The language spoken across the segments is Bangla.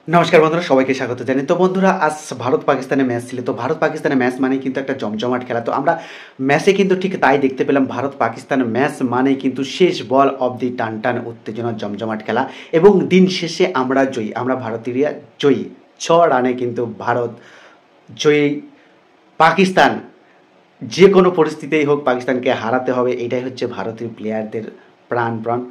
নমস্কার বন্ধুরা, সবাইকে স্বাগত জানাই। তো বন্ধুরা, আজ ভারত পাকিস্তানের ম্যাচ ছিল। তো ভারত পাকিস্তানের ম্যাচ মানেই কিন্তু একটা জমজমাট খেলা। তো আমরা ম্যাচে কিন্তু ঠিক তাই দেখতে পেলাম। ভারত পাকিস্তানের ম্যাচ মানেই কিন্তু শেষ বল অবধি টান টান উত্তেজনা, জমজমাট খেলা এবং দিন শেষে আমরা জয়ী। আমরা ভারতীয়রা জয়ী। 6 রানে কিন্তু ভারত জয়ী। পাকিস্তান যে কোনো পরিস্থিতিতেই হোক পাকিস্তানকে হারাতে হবে, এটাই হচ্ছে ভারতীয় প্লেয়ারদের প্রাণপণ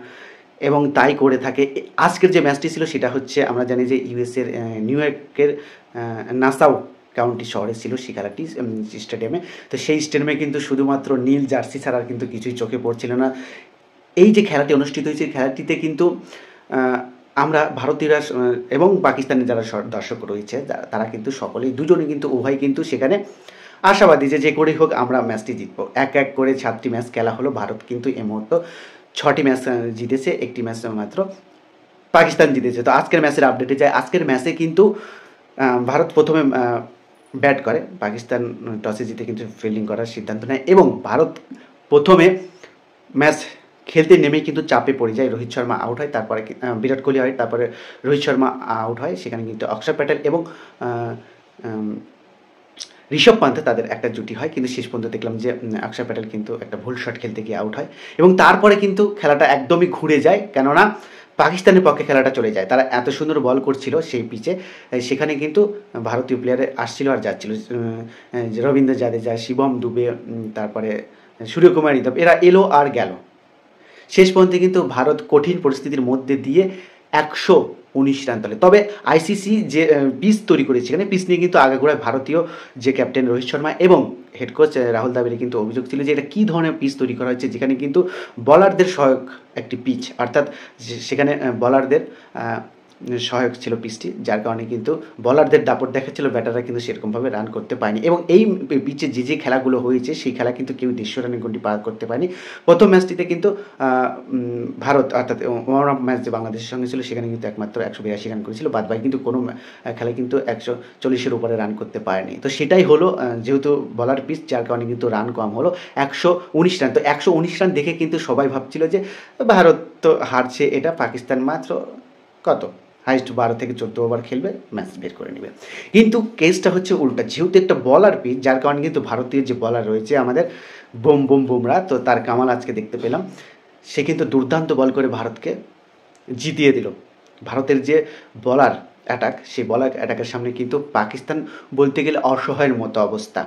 এবং তাই করে থাকে। আজকের যে ম্যাচটি ছিল সেটা হচ্ছে, আমরা জানি যে ইউএসের নিউ ইয়র্কের নাসাউ কাউন্টি শহরে ছিল সেই খেলাটি, স্টেডিয়ামে। তো সেই স্টেডিয়ামে কিন্তু শুধুমাত্র নীল জার্সি ছাড়া আর কিন্তু কিছুই চোখে পড়ছিল না। এই যে খেলাটি অনুষ্ঠিত হয়েছে, খেলাটিতে কিন্তু আমরা ভারতীয়রা এবং পাকিস্তানের যারা দর্শক রয়েছে তারা কিন্তু সকলেই, দুজনে কিন্তু উভয় কিন্তু সেখানে আশাবাদী যে করেই হোক আমরা ম্যাচটি জিতবো। এক এক করে 7টি ম্যাচ খেলা হলো। ভারত কিন্তু এই মুহূর্তে 6টি ম্যাচ জিতেছে, একটি ম্যাচ মাত্র পাকিস্তান জিতেছে। তো আজকের ম্যাচের আপডেটে যায়। আজকের ম্যাচে কিন্তু ভারত প্রথমে ব্যাট করে, পাকিস্তান টসে জিতে কিন্তু ফিল্ডিং করার সিদ্ধান্ত নেয় এবং ভারত প্রথমে ম্যাচ খেলতে নেমেই কিন্তু চাপে পড়ে যায়। রোহিত শর্মা আউট হয়, তারপরে বিরাট কোহলি হয়, তারপরে রোহিত শর্মা আউট হয়। সেখানে কিন্তু অক্ষর প্যাটেল এবং ঋষভ পান্থ তাদের একটা জুটি হয়, কিন্তু শেষ পর্যন্ত দেখলাম যে অক্ষর প্যাটেল কিন্তু একটা ভুল শট খেলতে গিয়ে আউট হয় এবং তারপরে কিন্তু খেলাটা একদমই ঘুরে যায়। কেননা পাকিস্তানের পক্ষে খেলাটা চলে যায়। তারা এত সুন্দর বল করছিল সেই পিচে, সেখানে কিন্তু ভারতীয় প্লেয়ারে আসছিল আর যাচ্ছিল। রবীন্দ্র জাদেজা, শিবম দুবে, তারপরে সূর্যকুমার যাদব, এরা এলো আর গেল। শেষ পর্যন্ত কিন্তু ভারত কঠিন পরিস্থিতির মধ্যে দিয়ে 119 রান তোলে। তবে আইসিসি যে পিচ তৈরি করেছে, সেখানে পিচ নিয়ে কিন্তু আগাগোড়ায় ভারতীয় যে ক্যাপ্টেন রোহিত শর্মা এবং হেড কোচ রাহুল দ্রাবিড়ের কিন্তু অভিযোগ ছিল যে এটা কী ধরনের পিচ তৈরি করা হয়েছে, যেখানে কিন্তু বলারদের সহায়ক একটি পিচ, অর্থাৎ সেখানে বলারদের সহায়ক ছিল পিচটি, যার কারণে কিন্তু বলারদের দাপট দেখাচ্ছিল, ব্যাটাররা কিন্তু সেরকমভাবে রান করতে পারেনি। এবং এই পিচে যে খেলাগুলো হয়েছে সেই খেলা কিন্তু কেউ 150 রানের গন্ডি পার করতে পারেনি। প্রথম ম্যাচটিতে কিন্তু ভারত, অর্থাৎ ওয়ার্ম আপ ম্যাচ যে বাংলাদেশের সঙ্গে ছিল, সেখানে কিন্তু একমাত্র 182 রান করেছিল। বাদ বাকি কিন্তু কোনো খেলায় কিন্তু 140-এর উপরে রান করতে পারেনি। তো সেটাই হলো, যেহেতু বলার পিচ, যার কারণে কিন্তু রান কম হলো 119 রান। তো 119 রান দেখে কিন্তু সবাই ভাবছিল যে ভারত তো হারছে, এটা পাকিস্তান মাত্র কত হাইস্ট 12 থেকে 14 ওভার খেলবে, ম্যাচ বের করে নেবে। কিন্তু কেসটা হচ্ছে উল্টা। যেহেতু একটা বলার পিচ, যার কারণে কিন্তু ভারতীয় যে বলার রয়েছে আমাদের বুমরা, তো তার কামাল আজকে দেখতে পেলাম। সে কিন্তু দুর্দান্ত বল করে ভারতকে জিতিয়ে দিল। ভারতের যে বলার অ্যাটাক, সেই বলার অ্যাটাকের সামনে কিন্তু পাকিস্তান বলতে গেলে অসহায়ের মতো অবস্থা,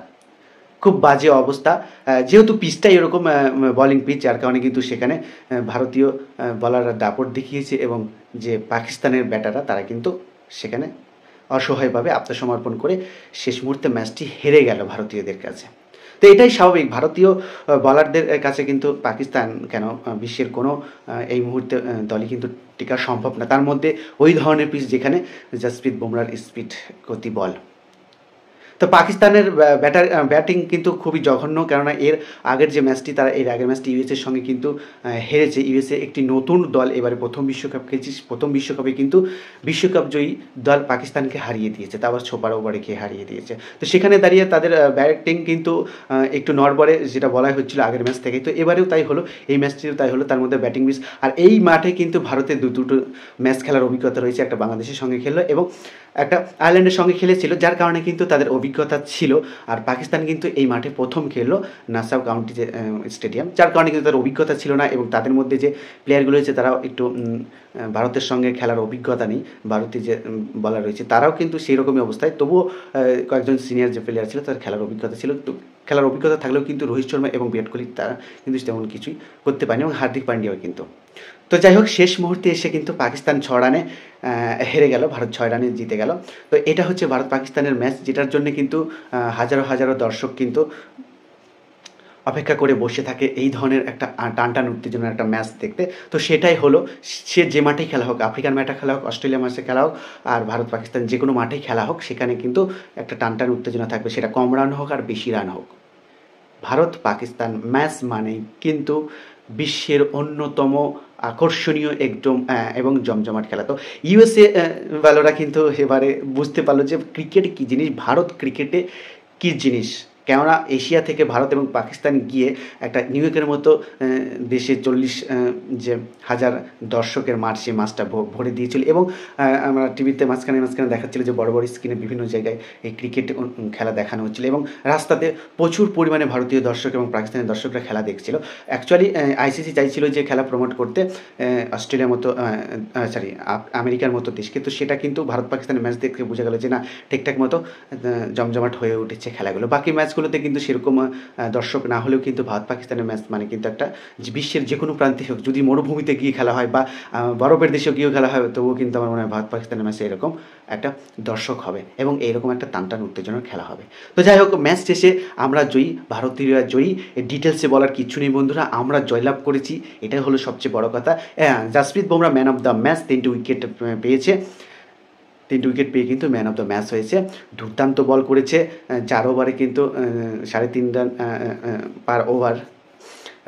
খুব বাজে অবস্থা। যেহেতু পিচটাই এরকম বলিং পিচ, যার কারণে কিন্তু সেখানে ভারতীয় বলাররা দাপট দেখিয়েছে এবং যে পাকিস্তানের ব্যাটাররা তারা কিন্তু সেখানে অসহায়ভাবে আত্মসমর্পণ করে শেষ মুহূর্তে ম্যাচটি হেরে গেল ভারতীয়দের কাছে। তো এটাই স্বাভাবিক। ভারতীয় বলারদের কাছে কিন্তু পাকিস্তান কেন, বিশ্বের কোনো এই মুহূর্তে দলই কিন্তু টিকা সম্ভব না। তার মধ্যে ওই ধরনের পিচ যেখানে জসপ্রীত বুমরার স্পিড, গতি, বল। তো পাকিস্তানের ব্যাটিং কিন্তু খুবই জঘন্য, কেননা এর আগের যে ম্যাচটি, তারা এর আগের ম্যাচটি ইউএসের সঙ্গে কিন্তু হেরেছে। ইউএসএ একটি নতুন দল, এবারে প্রথম বিশ্বকাপ খেলছে। প্রথম বিশ্বকাপে কিন্তু বিশ্বকাপ জয়ী দল পাকিস্তানকে হারিয়ে দিয়েছে, তা আবার ছোপার ওভারে খেয়ে হারিয়ে দিয়েছে। তো সেখানে দাঁড়িয়ে তাদের ব্যাটিং কিন্তু একটু নড়বড়ে, যেটা বলাই হচ্ছিল আগের ম্যাচ থেকে। তো এবারেও তাই হলো, এই ম্যাচটিও তাই হলো, তার মধ্যে ব্যাটিং মিস। আর এই মাঠে কিন্তু ভারতের দুটো ম্যাচ খেলার অভিজ্ঞতা রয়েছে, একটা বাংলাদেশের সঙ্গে খেললো এবং একটা আয়ারল্যান্ডের সঙ্গে খেলেছিল, যার কারণে কিন্তু তাদের অভিজ্ঞতা ছিল। আর পাকিস্তান কিন্তু এই মাঠে প্রথম খেললো, নাসাউ কাউন্টি যে স্টেডিয়াম, যার কারণে কিন্তু তাদের অভিজ্ঞতা ছিল না এবং তাদের মধ্যে যে প্লেয়ারগুলো রয়েছে তারাও একটু ভারতের সঙ্গে খেলার অভিজ্ঞতা নেই। ভারতীয় যে বলার রয়েছে তারাও কিন্তু সেই রকমই অবস্থায়, তবুও কয়েকজন সিনিয়র যে প্লেয়ার ছিল তাদের খেলার অভিজ্ঞতা ছিল। তো খেলার অভিজ্ঞতা থাকলেও কিন্তু রোহিত শর্মা এবং বিরাট কোহলি তারা কিন্তু তেমন কিছুই করতে পারেনি এবং হার্দিক পান্ডিয়াও কিন্তু। তো যাই হোক, শেষ মুহূর্তে এসে কিন্তু পাকিস্তান 6 রানে হেরে গেল, ভারত 6 রানে জিতে গেল। তো এটা হচ্ছে ভারত পাকিস্তানের ম্যাচ, যেটার জন্য কিন্তু হাজারো হাজারো দর্শক কিন্তু অপেক্ষা করে বসে থাকে এই ধরনের একটা টান টান উত্তেজনার একটা ম্যাচ দেখতে। তো সেটাই হলো, সে যে মাঠেই খেলা হোক, আফ্রিকান মাঠে খেলা হোক, অস্ট্রেলিয়া মাঠে খেলা হোক, আর ভারত পাকিস্তান যে কোনো মাঠেই খেলা হোক, সেখানে কিন্তু একটা টান টান উত্তেজনা থাকবে, সেটা কম রান হোক আর বেশি রান হোক। ভারত পাকিস্তান ম্যাচ মানেই কিন্তু বিশ্বের অন্যতম আকর্ষণীয় একদম এবং জমজমাট খেলা। তো ইউএসএ ভালোরা কিন্তু এবারে বুঝতে পারলো যে ক্রিকেট কী জিনিস, ভারত ক্রিকেটে কী জিনিস। কেননা এশিয়া থেকে ভারত এবং পাকিস্তান গিয়ে একটা নিউ ইয়র্কের মতো দেশে 40,000 দর্শকের মাঠ, সেই মাঠটা ভরে দিয়েছিল। এবং আমরা টিভিতে মাঝখানে দেখাচ্ছিল যে বড় বড় স্ক্রিনে বিভিন্ন জায়গায় এই ক্রিকেট খেলা দেখানো হচ্ছিল এবং রাস্তাতে প্রচুর পরিমাণে ভারতীয় দর্শক এবং পাকিস্তানের দর্শকরা খেলা দেখছিল। অ্যাকচুয়ালি আইসিসি চাইছিল যে খেলা প্রমোট করতে অস্ট্রেলিয়ার মতো আমেরিকার মতো দেশকে, তো সেটা কিন্তু ভারত পাকিস্তানের ম্যাচ দেখে বোঝা গেল যে না, ঠিকঠাক মতো জমজমাট হয়ে উঠেছে খেলাগুলো। বাকি ম্যাচগুলোতে কিন্তু সেরকম দর্শক না হলেও কিন্তু ভারত পাকিস্তানের ম্যাচ মানে কিন্তু একটা বিশ্বের যে কোনো প্রান্তে হোক, যদি মরুভূমিতে গিয়ে খেলা হয় বা বরফের দেশেও গিয়েও খেলা হয়, তবুও কিন্তু আমার মনে হয় ভারত পাকিস্তানের ম্যাচে এরকম একটা দর্শক হবে এবং এইরকম একটা টানটান উত্তেজনার খেলা হবে। তো যাই হোক, ম্যাচ শেষে আমরা জয়ী, ভারতীয়রা জয়ী। ডিটেলসে বলার কিচ্ছু নেই বন্ধুরা, আমরা জয়লাভ করেছি, এটাই হলো সবচেয়ে বড় কথা। Jasprit Bumrah man of the match, 3টি উইকেট পেয়েছে, 3টি উইকেট পেয়ে কিন্তু ম্যান অফ দ্য ম্যাচ হয়েছে। দুর্দান্ত বল করেছে, 4 ওভারে কিন্তু 3.5 রান পার ওভার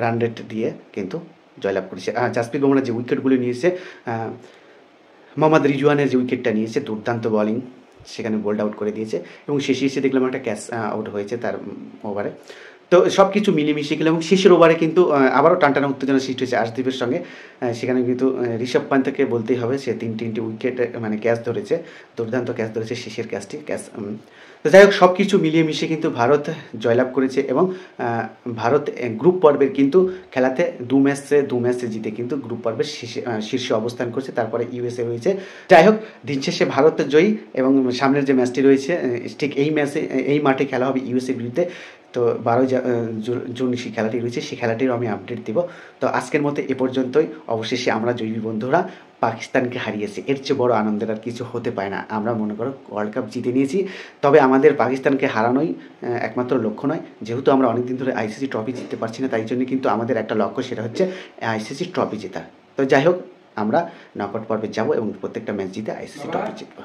রান রেট দিয়ে কিন্তু জয়লাভ করেছে। জাসপ্রীত বুমরা যে উইকেটগুলো নিয়েছে, মোহাম্মদ রিজওয়ানের যে উইকেটটা নিয়েছে, দুর্দান্ত বলিং, সেখানে বোল্ড আউট করে দিয়েছে এবং শেষে এসে দেখলাম একটা ক্যাচ আউট হয়েছে তার ওভারে। তো সব কিছু মিলেমিশে গেল এবং শেষের ওভারে কিন্তু আবারও টানটানা উত্তেজনা সৃষ্টি হয়েছে আর্শদীপের সঙ্গে। সেখানে কিন্তু ঋষভ পান্থকে বলতেই হবে, সে তিনটি উইকেট মানে ক্যাচ ধরেছে, দুর্দান্ত ক্যাচ ধরেছে শেষের ক্যাচটি। তো যাই হোক, সব কিছু মিলিয়ে মিশে কিন্তু ভারত জয়লাভ করেছে এবং ভারত গ্রুপ পর্বের কিন্তু খেলাতে দু ম্যাচে জিতে কিন্তু গ্রুপ পর্বের শীর্ষে অবস্থান করছে। তারপরে ইউএসএ রয়েছে। যাই হোক, দিন শেষে ভারত জয়ী এবং সামনের যে ম্যাচটি রয়েছে ঠিক এই মাঠে খেলা হবে ইউএসএর বিরুদ্ধে। তো 12 জুন সেই খেলাটি রয়েছে, সেই খেলাটিরও আমি আপডেট দিব। তো আজকের মতো এ পর্যন্তই। অবশেষে আমরা জয়ী বন্ধুরা পাকিস্তানকে হারিয়েছি, এর চেয়ে বড় আনন্দের আর কিছু হতে পারে না। আমরা মনে করো ওয়ার্ল্ড কাপ জিতে নিয়েছি, তবে আমাদের পাকিস্তানকে হারানোই একমাত্র লক্ষ্য নয়। যেহেতু আমরা অনেকদিন ধরে আইসিসি ট্রফি জিততে পারছি না, তাই জন্য কিন্তু আমাদের একটা লক্ষ্য, সেটা হচ্ছে আইসিসি ট্রফি জেতা। তো যাই হোক, আমরা নকআউট পর্বে যাব এবং প্রত্যেকটা ম্যাচ জিতে আইসিসি ট্রফি জিতব।